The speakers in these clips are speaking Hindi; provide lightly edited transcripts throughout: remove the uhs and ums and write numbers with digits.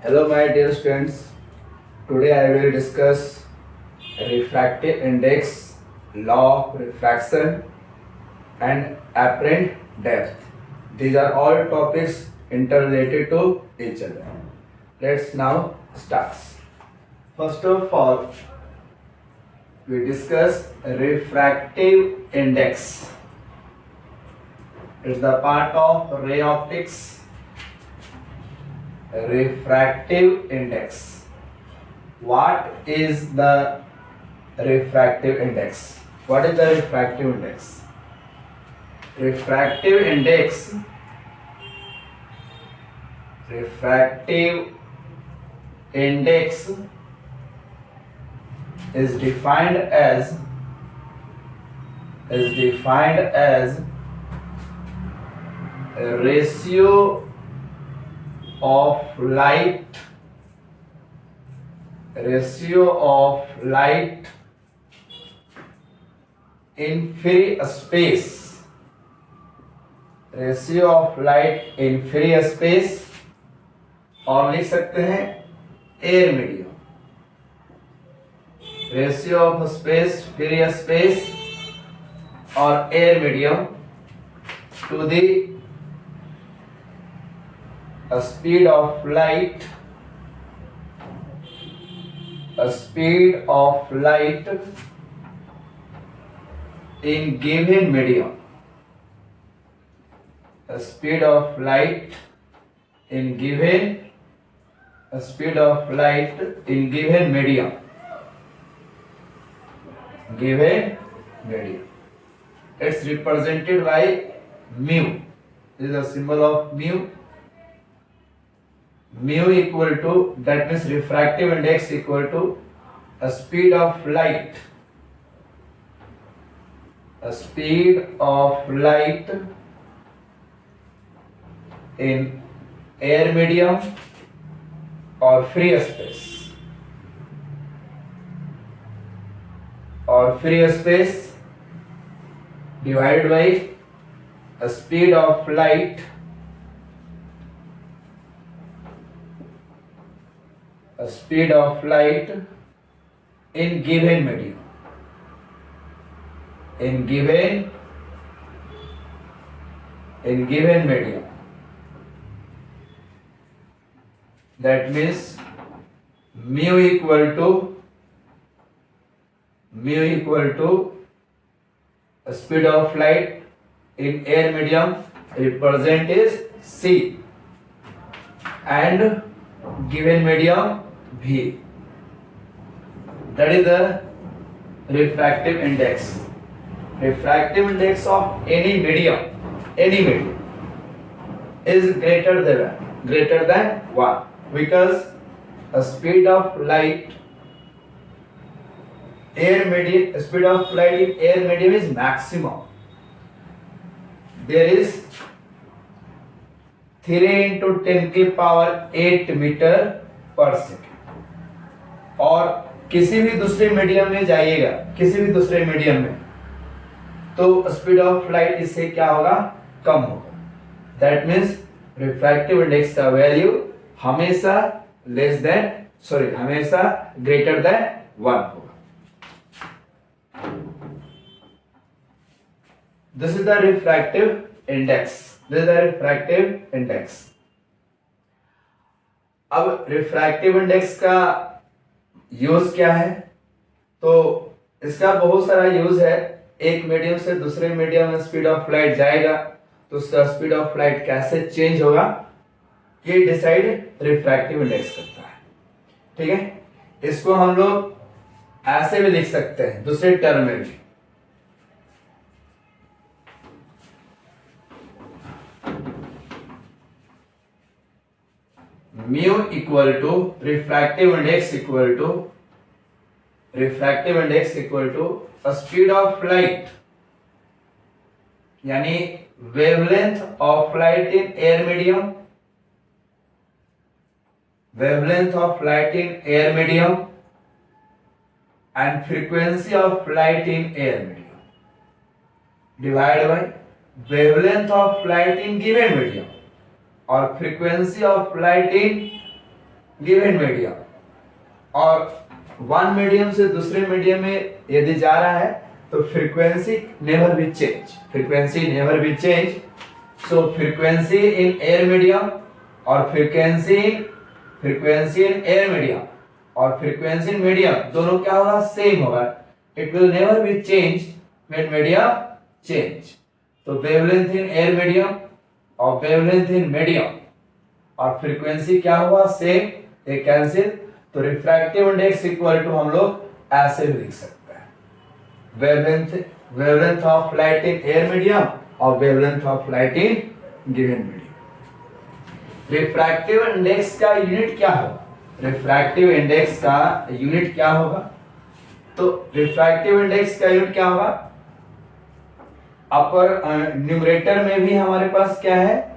Hello, my dear students. Today I will discuss refractive index, law of refraction, and apparent depth. These are all topics interrelated to each other. Let's now start. First of all, we discuss refractive index. It's the part of ray optics. Refractive index. What is the refractive index? What is the refractive index? Refractive index is defined as a ratio of light in free space, और लिख सकते हैं air medium, ratio of space, free space और air medium to the speed of light in given medium. Speed of light in given medium. It's represented by mu. This is a symbol of mu. Mu equal to, that means refractive index equal to a speed of light in air medium or free space, divided by a speed of light in given medium. That means mu equal to a speed of light in air medium, represent is C, and given medium V. That is the refractive index. Refractive index of any medium is greater than 1, because a speed of light in air medium is maximum. There is 3 into 10 की पावर 8 मीटर पर सेकेंड, और किसी भी दूसरे मीडियम में जाइएगा, तो स्पीड ऑफ लाइट इससे क्या होगा, कम होगा. दैट मीन्स रिफ्रैक्टिव इंडेक्स का वैल्यू हमेशा ग्रेटर देन 1 होगा. This is the refractive index. अब रिफ्रैक्टिव इंडेक्स का यूज क्या है? तो इसका बहुत सारा यूज है. एक मीडियम से दूसरे मीडियम में स्पीड ऑफ लाइट जाएगा, तो उसका स्पीड ऑफ लाइट कैसे चेंज होगा, ये डिसाइड रिफ्रैक्टिव इंडेक्स करता है. ठीक है, इसको हम लोग ऐसे भी लिख सकते हैं दूसरे टर्म में भी. mu equal to refractive index equal to a speed of light, यानी wavelength of light in air medium, and frequency of light in air medium, divided by wavelength of light in given medium और frequency of light in given medium, और वन मीडियम से दूसरे मीडियम में यदि जा रहा है तो frequency never be change, frequency never be change. So frequency in air medium और फ्रीक्वेंसी इन एयर मीडियम और फ्रीक्वेंसी इन मीडियम दोनों क्या होगा, सेम होगा। It will never be change when medium change. तो वेवलेंथ इन एयर मीडियम और वेवलेंथ इन मीडियम और फ्रीक्वेंसी क्या हुआ, सेम, ये कैंसिल। तो रिफ्रैक्टिव इंडेक्स इक्वल टू हम लोग ऐसे भी लिख सकते हैं, wavelength of light in air medium और wavelength of light in given medium. Refractive index का यूनिट क्या होगा, रिफ्रैक्टिव इंडेक्स का यूनिट क्या होगा, तो रिफ्रैक्टिव इंडेक्स का यूनिट क्या होगा, अपर न्यूमरेटर में भी हमारे पास क्या है,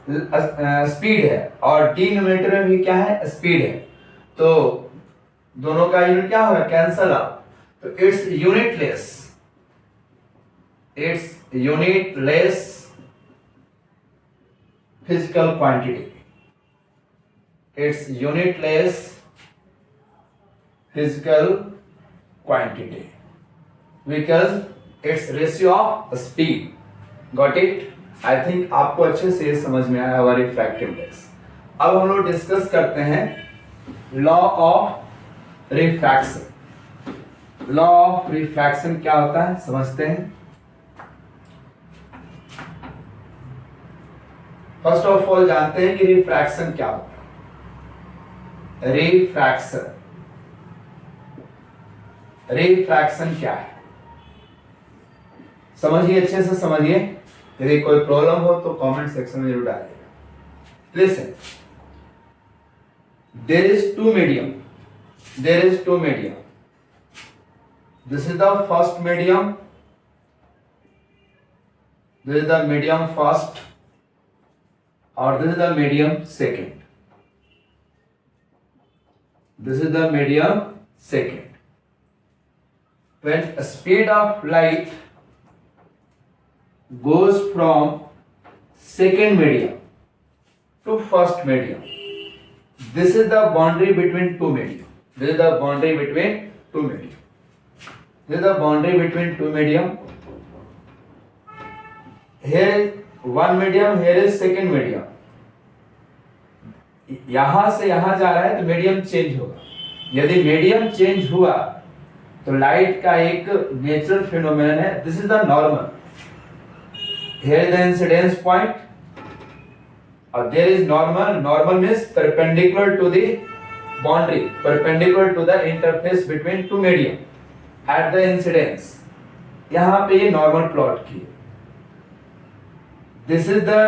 स्पीड है, और डिनोमिनेटर में भी क्या है, स्पीड है। तो दोनों का यूनिट क्या होगा, कैंसल आउट। तो it's unitless physical quantity, it's unitless physical quantity because it's ratio of speed. Got it? I think आपको अच्छे से समझ में आया होगा रिफ्रैक्टिव इंडेक्स। अब हम लोग डिस्कस करते हैं law of refraction. Law of refraction क्या होता है समझते हैं। फर्स्ट ऑफ ऑल जानते हैं कि रिफ्रैक्शन क्या होता है। रिफ्रैक्शन क्या है, समझिए, अच्छे से समझिए। यदि कोई प्रॉब्लम हो तो कमेंट सेक्शन में जरूर डालिएगा। Listen, there is two medium, this is the first medium, this is the medium first, or this is the medium second, this is the medium second. When speed of light goes from second medium to first medium, this is the boundary between two medium. This is the boundary between two medium. This is the boundary between two medium. Here is one medium, here is second medium. यहां से यहां जा रहा है तो मीडियम चेंज होगा। यदि मीडियम चेंज हुआ तो लाइट का एक नेचुरल फिनोमेनन है, this is the normal. Here is the incidence point. There is normal. Normal means perpendicular to the boundary, perpendicular to the interface between two medium at the incidence. यहाँ पे ये normal plot की। This is the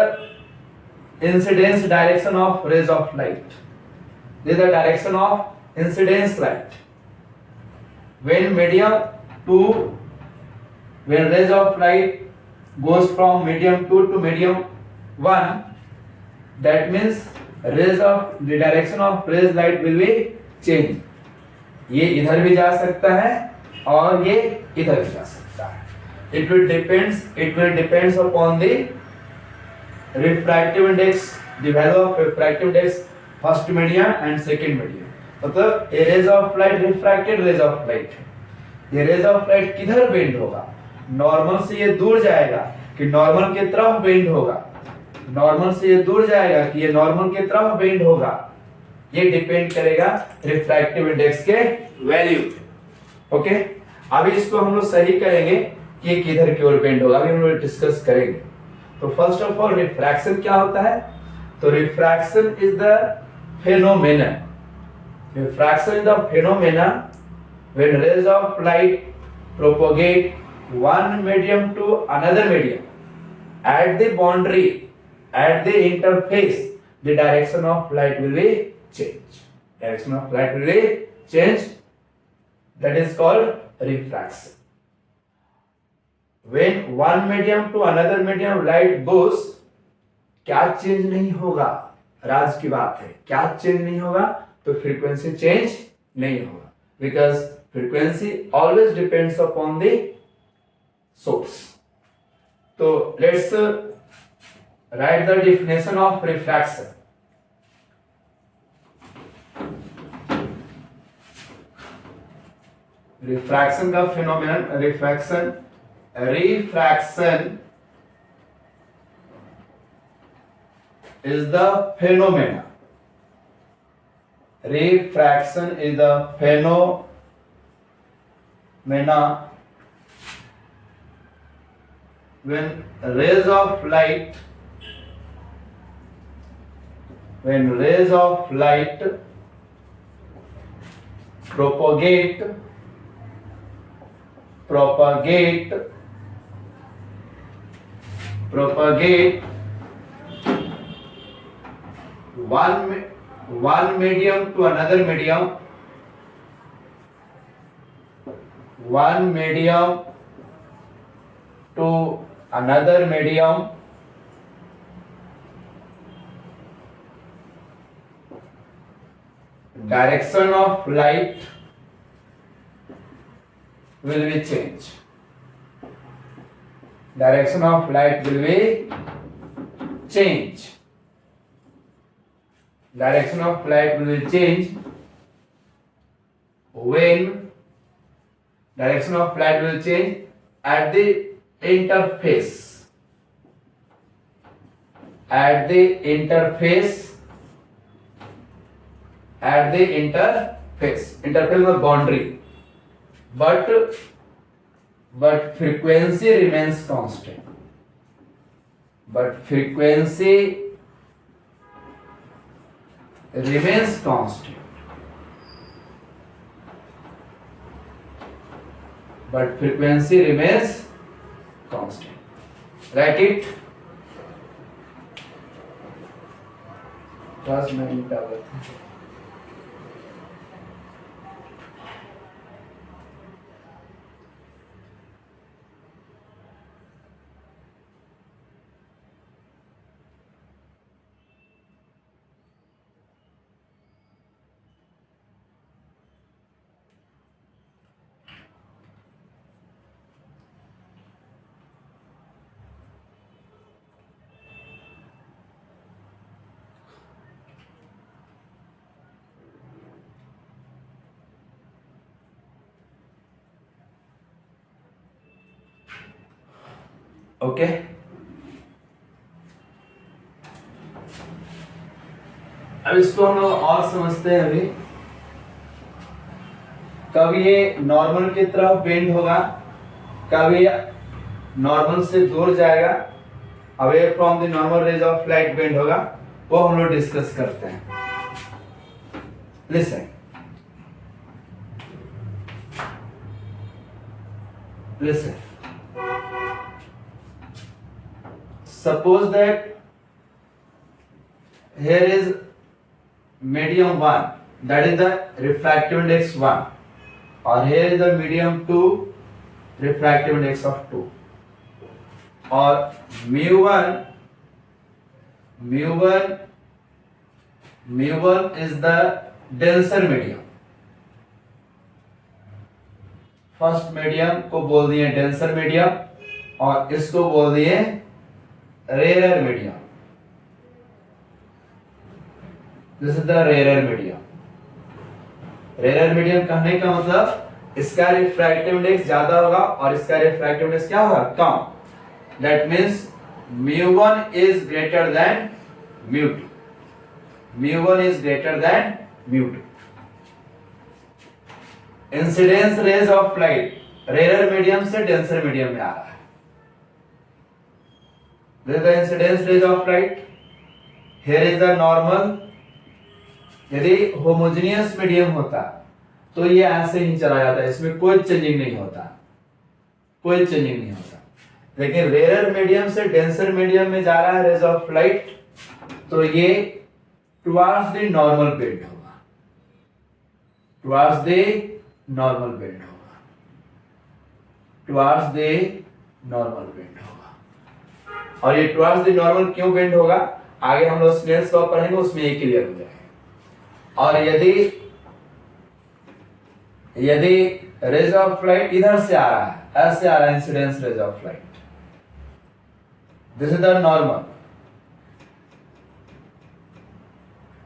incidence direction of rays of light. This is the direction of incidence light. When rays of light goes from medium 2 to medium 1, that means the direction of rays light will be change. ये इधर भी जा सकता है और ये इधर भी जा सकता है। It will depends upon the refractive index, the value of refractive index first medium and second medium। मतलब ये rays of light, refracted rays of light, ये rays of light किधर बेंड होगा, नॉर्मल से ये दूर जाएगा कि नॉर्मल के तरफ बेंड होगा, नॉर्मल से ये दूर जाएगा कि ये नॉर्मल के तरफ बेंड होगा। ये डिपेंड करेगा रिफ्रैक्टिव इंडेक्स के वैल्यू पे। ओके, अभी इसको हम लोग सही करेंगे कि ये किधर की ओर बेंड होगा, अभी हम लोग डिस्कस करेंगे। तो फर्स्ट ऑफ ऑल रिफ्रैक्शन क्या होता है, तो refraction is the phenomenon, refraction is the phenomenon when rays of light propagate one medium to another medium at the boundary, at the interface, the direction of light will be changed. Direction of light will be changed. That is called refraction. When one medium to another medium light goes, क्या चेंज नहीं होगा, राज की बात है, क्या चेंज नहीं होगा, तो फ्रीक्वेंसी चेंज नहीं होगा, because frequency always depends upon the source. So let's write the definition of refraction. Refraction का phenomenon, refraction is the phenomena. Refraction is the phenomena when rays of light propagate one medium to another medium, one medium to another medium, direction of light will be changed. Direction of light will be changed. Direction of light will be changed when direction of light will change at the interface. At the interface. Interface means boundary. But frequency remains constant. Frequency remains constant. Write it. 10 minute आवत है. ओके, अब इसको हम लोग और समझते हैं. अभी कब ये नॉर्मल की तरफ बेंड होगा, कब ये नॉर्मल से दूर जाएगा, away from the normal rays of light bend होगा, वो हम लोग डिस्कस करते हैं. Listen, suppose that here is medium 1, that is the refractive index 1, or here is the medium 2, refractive index of 2, or mu 1 is the denser medium. First medium को बोल दिए डेंसर मीडियम, और इसको बोल दिए rare medium. This is the rare medium. Rare medium कहने का मतलब इसका रिफ्रैक्टिव इंडेक्स ज्यादा होगा और इसका रिफ्रैक्टिव इंडेक्स क्या होगा, कम. That means mu1 is greater than mu2. mu1 is greater than mu2. Incidence rays of light rare medium से डेंसर मीडियम में आ रहा है. This is the incidence rays of light. Here is the normal. यदि होमोजेनियस मीडियम होता तो ये ऐसे ही चला जाता, इसमें कोई चेंजिंग नहीं होता, लेकिन रेयर मीडियम से डेंसर मीडियम में जा रहा है रेज ऑफ लाइट, तो ये टुवर्ड्स द नॉर्मल बेंड होगा. और ये टुवर्ड्स द नॉर्मल क्यों बेंड होगा, आगे हम लोग स्नेल्स लॉ पढ़ेंगे, उसमें ये क्लियर हो जाएगा. और यदि रेज ऑफ लाइट इधर से आ रहा है, ऐसे आ रहा है incidence rays of light, this is the normal.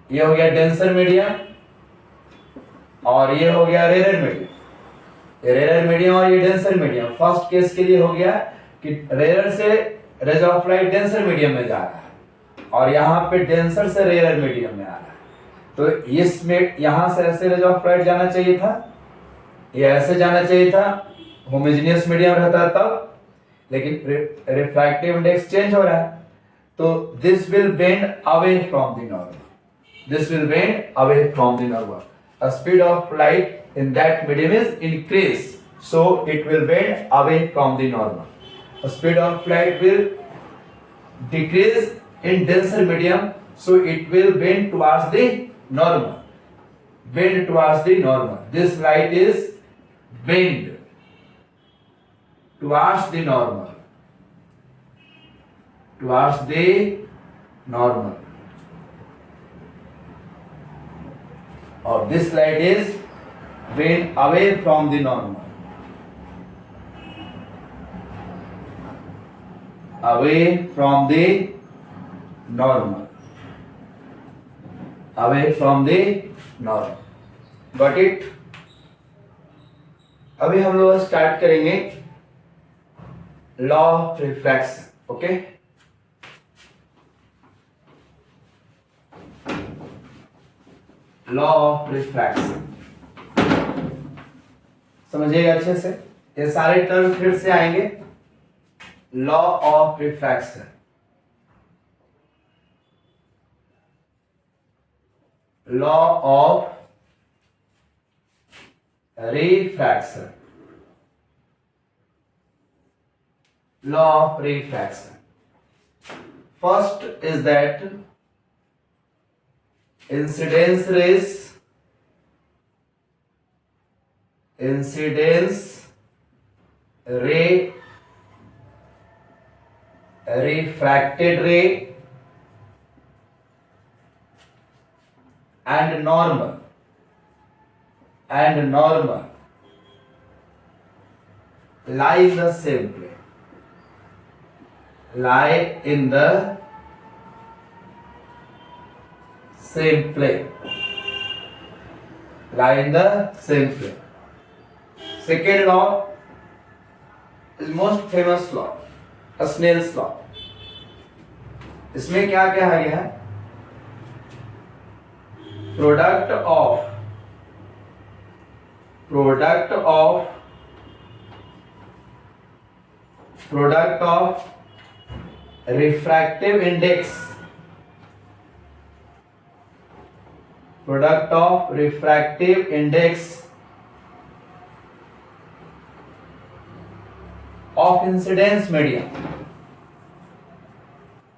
ये हो गया डेंसर मीडियम और ये हो गया रेयर मीडियम. ये रेयर मीडियम और ये डेंसर मीडियम। फर्स्ट केस के लिए हो गया कि रेयर से rays of light denser medium में जा रहा है और यहाँ पे डेंसर से रेयर मीडियम में आ रहा है, तो इसमें यहां से ऐसे रेज ऑफ लाइट जाना चाहिए था, ये ऐसे जाना चाहिए था, होमोजेनियस मीडियम रहता तब, लेकिन रिफ्रैक्टिव इंडेक्स चेंज हो रहा है, तो this will bend away from the normal, this will bend away from the normal. A speed of light in that medium is increased, so it will bend away from the normal. A speed of light will decrease in denser medium, so it will bend towards the normal. Bend towards the normal. This light is bend towards the normal. Towards the normal. Or this light is bent away from the normal. Away from the normal. Away from the normal. Got it? अभी हम लोग स्टार्ट करेंगे law of refraction. Okay, law of refraction समझिएगा अच्छे से. ये सारे टर्म फिर से आएंगे. Law of refraction, law of refraction, law of refraction. First is that incidence ray, refracted ray and normal lie in the same plane. Lie in the same plane. Lie in the same plane. Second law is most famous law, Snell's law. इसमें क्या कहा गया है? Product of refractive index, product of refractive index of incidence medium,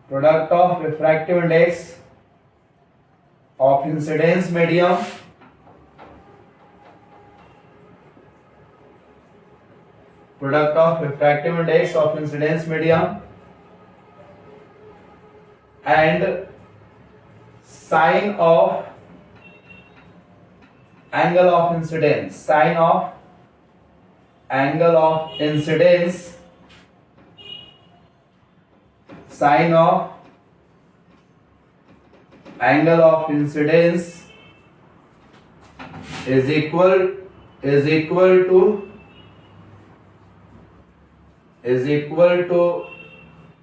product of refractive index of incidence medium product of refractive index of incidence medium and sine of angle of incidence, sine of angle of incidence, sine of angle of incidence is equal to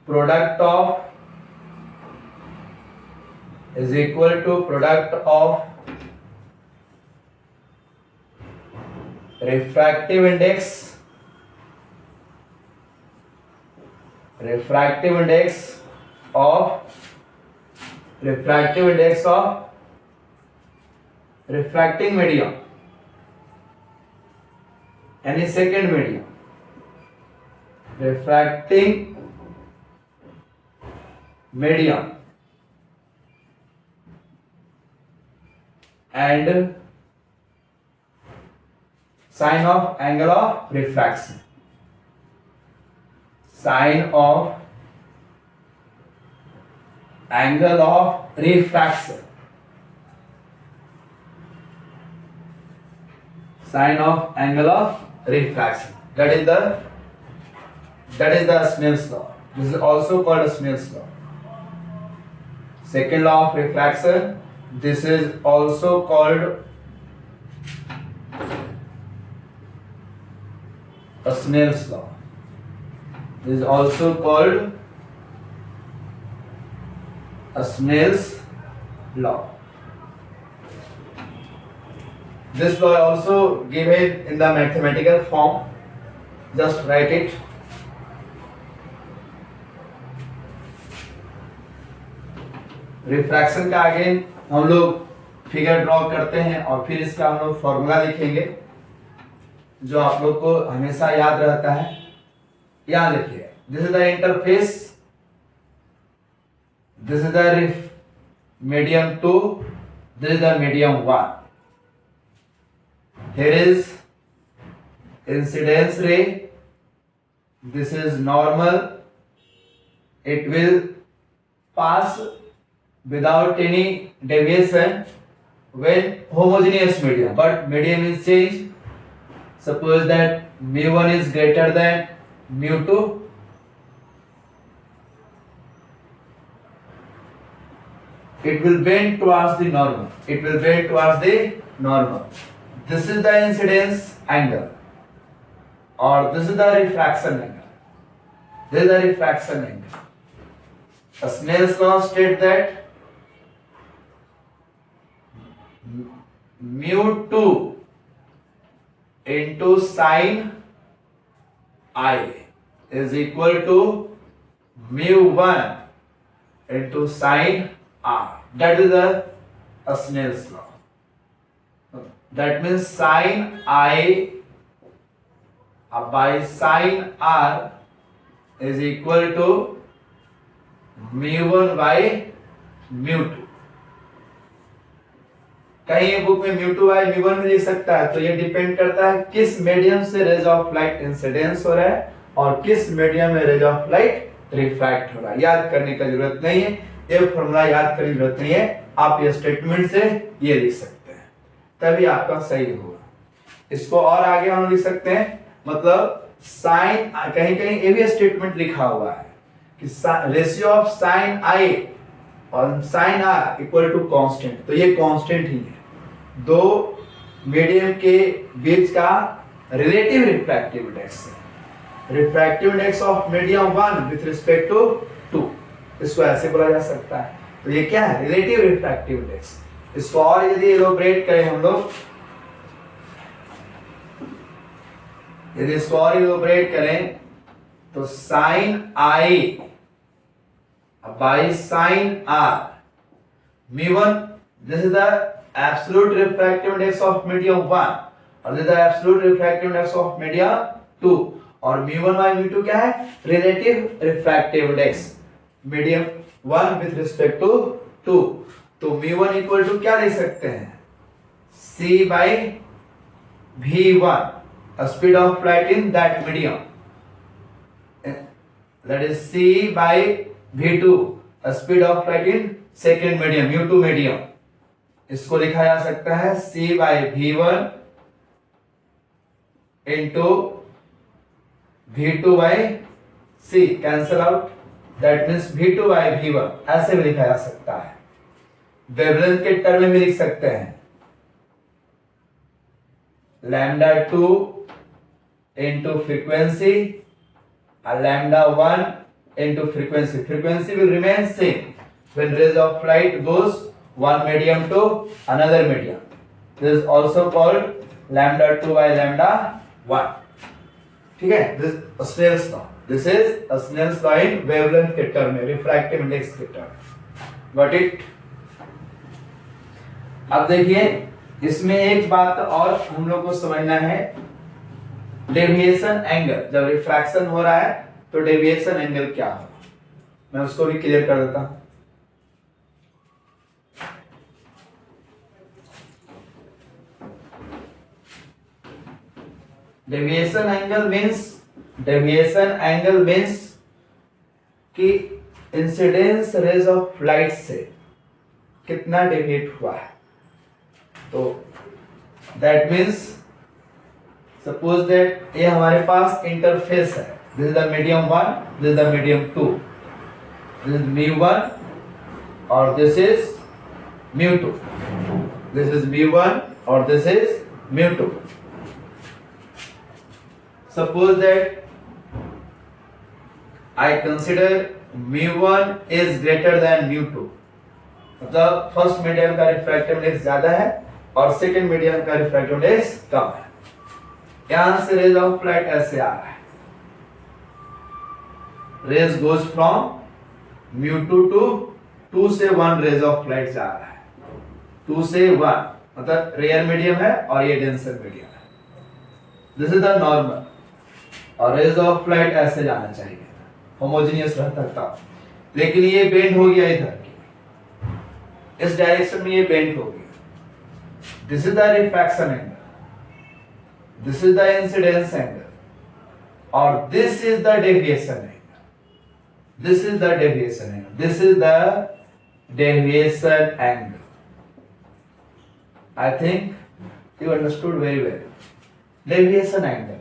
product of refractive index of refracting medium, any second medium, refracting medium and sine of angle of refraction, sine of angle of refraction, sine of angle of refraction. That is the Snell's law. This is also called Snell's law. Second law of refraction. This is also called Snell's law. This is also called Snell's law. This law also given in the mathematical form. Just write it. Refraction का अगेन हम लोग फिगर ड्रॉ करते हैं और फिर इसका हम लोग फॉर्मूला लिखेंगे जो आप लोग को हमेशा याद रहता है। यहां लिखिए, this is the interface, this is the medium 2, this is the medium 1. Here is incidence ray, this is normal, it will pass without any deviation when homogeneous medium, but medium is changed. Suppose that mu1 is greater than mu2, it will bend towards the normal, it will bend towards the normal. This is the incidence angle or this is the refraction angle. This is the refraction angle. Snell's law states that mu2 into sin I is equal to mu1 into sin R. That is the Snell's law. That means sin I by sin R is equal to mu1 by mu2. कहीं ये बुक में mu2 by mu1 में लिख सकता है, तो ये डिपेंड करता है किस मीडियम से रेज ऑफ लाइट इंसिडेंस हो रहा है और किस मीडियम में रेज ऑफ लाइट रिफ्रैक्ट हो रहा है। याद करने की जरूरत नहीं है, ये फॉर्मूला याद करने की जरूरत नहीं है, आप ये स्टेटमेंट से ये लिख सकते हैं तभी आपका सही होगा। इसको और आगे हम लिख सकते हैं, मतलब साइन, कहीं कहीं ये भी स्टेटमेंट लिखा हुआ है कि रेशियो ऑफ साइन आई और sine R equal to constant, तो ये कांस्टेंट ही है। दो मीडियम के बीच का रिलेटिव रिफ्रैक्टिव इंडेक्स है, refractive index of medium 1 with respect to 2, इसको ऐसे बोला जा सकता है। तो ये क्या है, रिलेटिव रिफ्रैक्टिव इंडेक्स। इसको और यदि इलोबरेट करें हम लोग, यदि इसको और इलोबरेट करें तो sine I by sine R mu1, this is the absolute refractive index of medium 1 और this is the absolute refractive index of medium 2 और mu1 by mu2 क्या है, relative refractive index medium 1 with respect to 2। तो mu1 इक्वल टू क्या ले सकते हैं, c by v1, speed of light in that medium, that is c by v2, speed of light in second medium mu2 medium। इसको लिखा जा सकता है c by v1 into v2 by c, cancel out, that means v2 by v1, ऐसे भी लिखा जा सकता है। वेवलेंथ के टर्म में भी लिख सकते हैं, लैम्डा 2 into frequency और lambda 1 into frequency, frequency will remain same when rays of light goes one medium to another medium. This is also called lambda 2 by lambda 1. ठीक है, this is Snell's law. This is Snell's law in wavelength के टर्म में, refractive index के टर्म। Got it? अब देखिए इसमें एक बात और हम लोग को समझना है, डेविएशन एंगल। जब रिफ्रैक्शन हो रहा है तो डेविएशन एंगल क्या होगा, मैं उसको भी क्लियर कर देता हूं। डेविएशन एंगल मीन्स कि इंसिडेंस रेज ऑफ लाइट से कितना डेविएट हुआ है। तो दैट मीन्स सपोज दैट ये हमारे पास इंटरफेस है, this is the medium 1, this is the medium 2, this is mu1 और this is mu2, this is mu1 और this is mu2। Suppose that I consider mu1 is greater than mu2, मतलब फर्स्ट मीडियम का रिफ्रैक्टिव इंडेक्स ज्यादा है और सेकंड मीडियम का रिफ्रैक्टिव इंडेक्स कम है। यहां से रेज ऑफ लाइट ऐसे आ रहा है, raise goes from mu2 to 2 से 1 रेज ऑफ लाइट जा रहा है, 2 से 1 मतलब रेयर मीडियम है और ये डेंसर मीडियम है। दिस इज द नॉर्मल, और रेज ऑफ लाइट ऐसे जाना चाहिए, होमोजेनियस रहता था, लेकिन ये बेंड हो गया इधर, इस डायरेक्शन में ये बेंड हो गया। This is the refraction angle, this is the incidence angle, और this is the deviation angle, this is the deviation angle, this is the deviation angle. I think you understood very well. Deviation angle,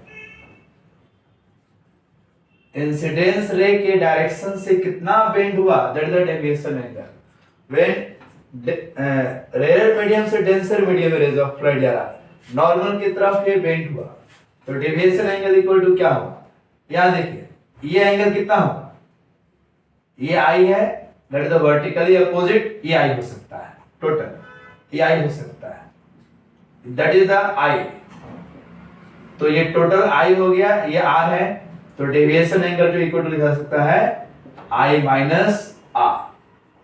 incidence ray के डायरेक्शन से कितना बेंड हुआ, that is the deviation angle. When rare medium से डेंसर मीडियम में रेज ऑफ लाइट जा रहा, नॉर्मल की तरफ ये बेंड हुआ, तो डेविएशन एंगल इक्वल टू क्या होगा, यहां देखिए ये एंगल कितना होगा, ये आई है, that is the vertically opposite, ये आई हो सकता है, टोटल ये आई हो सकता है, दैट इज द आई। तो ये टोटल आई हो गया, ये आर है, तो डेविएशन एंगल जो इक्वल टू लिखा सकता है I minus R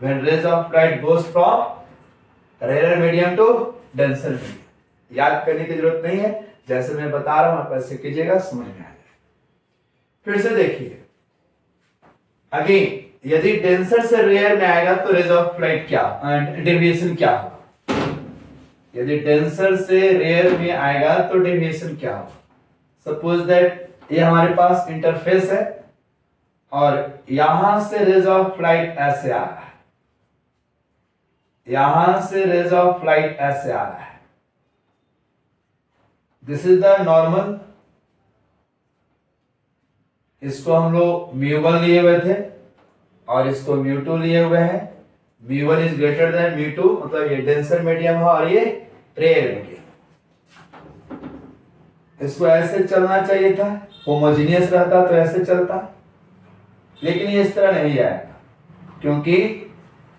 when rays of light goes from rare medium to denser medium. याद करने की जरूरत नहीं है, जैसे मैं बता रहा हूं आप ऐसे कीजिएगा, समझ में आएगा। फिर से देखिए अगेन, यदि डेंसर से रेयर में आएगा तो रेज ऑफ लाइट क्या, डेविएशन क्या होगा, यदि डेंसर से रेयर में आएगा तो डेविएशन क्या होगा। सपोज दैट ये हमारे पास इंटरफेस है और यहां से रेज ऑफ लाइट ऐसे आ रहा है, यहां से रेज ऑफ लाइट ऐसे आ रहा है, दिस इज द नॉर्मल। इसको हम लोग mu1 लिए हुए थे और इसको mu2 लिए हुए हैं। mu1 is greater than mu2, मतलब ये डेंसर मीडियम है और ये रेयर मीडियम। इसको ऐसे चलना चाहिए था, होमोजेनियस रहता तो ऐसे चलता, लेकिन ये इस तरह नहीं जाएगा क्योंकि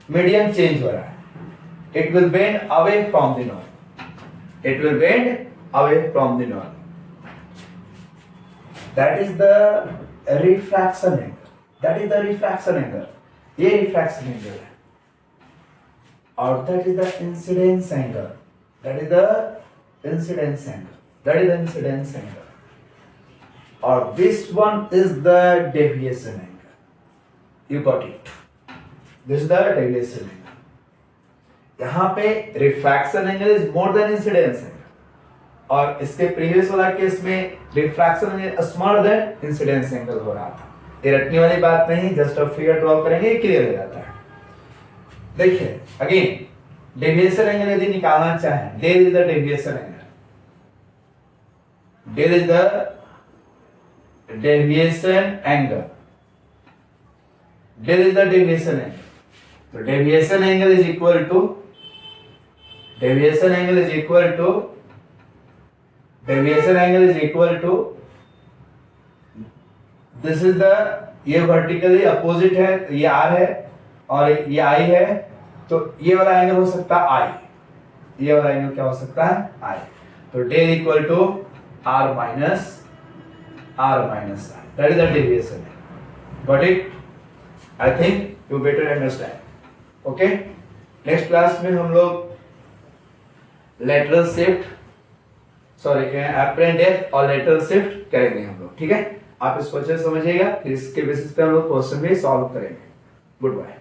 मीडियम चेंज हो रहा है। It will bend away from the normal, it will bend away from the normal, that is the refraction angle, that is the refraction angle, ये रिफ्रैक्शन एंगल है, और that is the incidence angle, that is the incidence angle, that is the incidence angle, or this one is the deviation angle. You got it, this is the deviation angle. यहाँ पे refraction angle is more than incidence angle, और इसके प्रीवियस वाला केस में refraction angle smaller than incidence angle हो रहा था। ये रटने वाली बात नहीं, जस्ट अब फिगर ड्रॉ करेंगे, क्लियर हो जाता है। देखिए अगेन, डेविएशन एंगल यदि निकालना चाहें, there is the deviation angle, there is the deviation angle, there is the deviation angle, so deviation angle is equal to, deviation angle is equal to, deviation angle is equal to, this is the, ये वर्टिकली अपोजिट है, ये आर है और ये आई है, तो ये वाला एंगल हो सकता है आई, ये वाला एंगल क्या हो सकता है आई, तो del equal to R minus I, that is the deviation. Got it? I think you better understand. Okay? Next class में हम लोग lateral shift, sorry, apparent depth और lateral shift करेंगे हम लोग, ठीक है? आप इसको अच्छे से समझिएगा, फिर इसके बेसिस पे हम लोग क्वेश्चन भी सॉल्व करेंगे। Good bye.